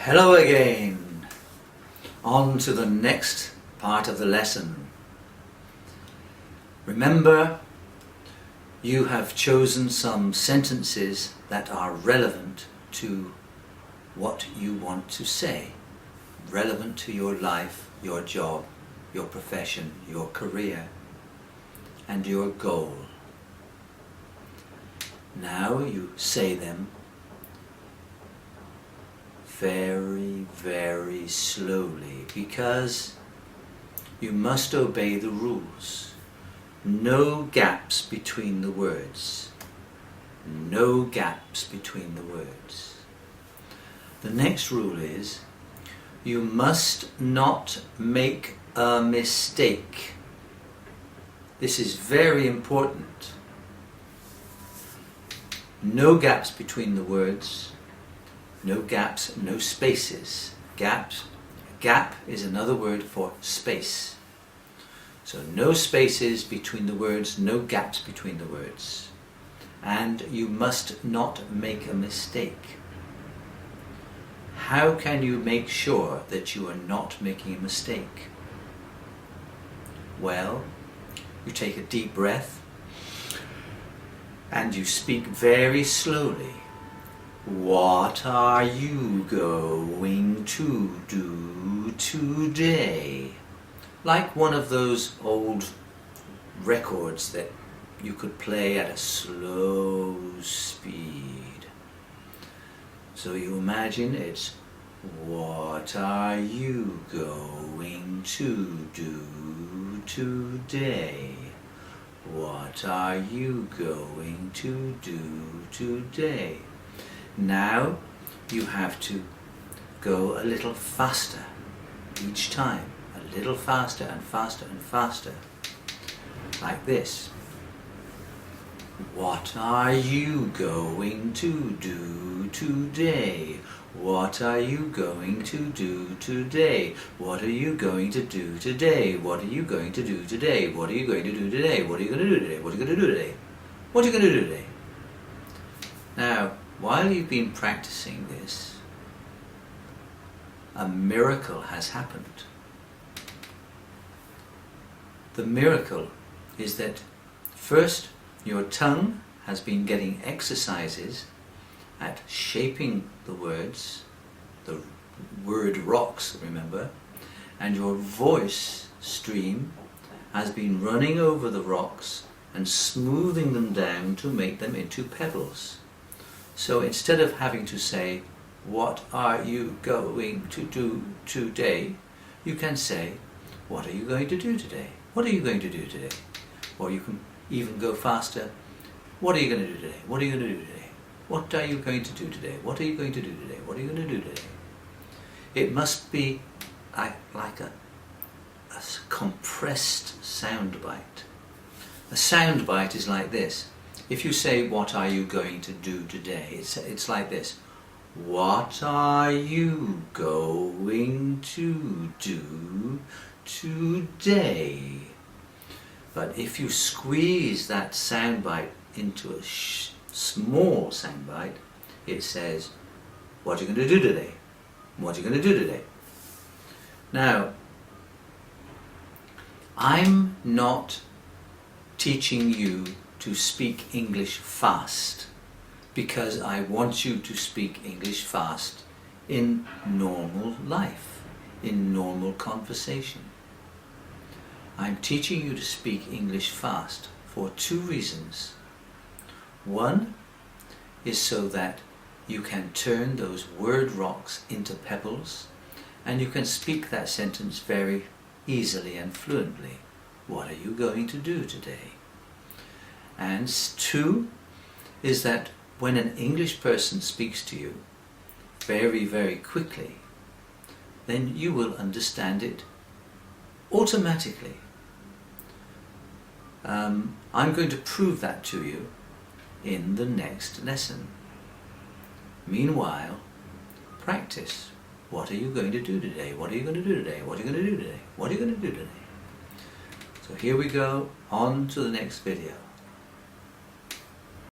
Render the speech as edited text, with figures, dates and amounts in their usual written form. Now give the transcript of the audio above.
Hello again. On to the next part of the lesson. Remember, you have chosen some sentences that are relevant to what you want to say, relevant to your life, your job, your profession, your career, and your goal. Now you say them very, very slowly, because you must obey the rules. No gaps between the words. No gaps between the words. The next rule is you must not make a mistake. This is very important. No gaps between the words. No gaps, no spaces. Gaps. Gap is another word for space. So no spaces between the words, no gaps between the words. And you must not make a mistake. How can you make sure that you are not making a mistake? Well, you take a deep breath and you speak very slowly. What are you going to do today? Like one of those old records that you could play at a slow speed. So you imagine it's, what are you going to do today? What are you going to do today? Now you have to go a little faster each time, a little faster and faster and faster, like this. What are you going to do today? What are you going to do today? What are you going to do today? What are you going to do today? What are you going to do today? What are you going to do today? What are you going to do today? What are you going to do today? Now, while you've been practicing this, a miracle has happened. The miracle is that first your tongue has been getting exercises at shaping the words, the word rocks, remember, and your voice stream has been running over the rocks and smoothing them down to make them into pebbles. So instead of having to say, what are you going to do today? You can say, what are you going to do today? What are you going to do today? Or you can even go faster. What are you going to do today? What are you going to do today? What are you going to do today? What are you going to do today? What are you going to do today? It must be like a compressed sound bite. A sound bite is like this. If you say, what are you going to do today? It's like this. What are you going to do today? But if you squeeze that soundbite into a small soundbite, it says, what are you going to do today? What are you going to do today? Now, I'm not teaching you to speak English fast, because I want you to speak English fast in normal life, in normal conversation. I'm teaching you to speak English fast for two reasons. One is so that you can turn those word rocks into pebbles, and you can speak that sentence very easily and fluently. What are you going to do today? And two is that when an English person speaks to you very, very quickly, then you will understand it automatically. I'm going to prove that to you in the next lesson. Meanwhile, practice. What are you going to do today? What are you going to do today? What are you going to do today? What are you going to do today? So here we go, on to the next video.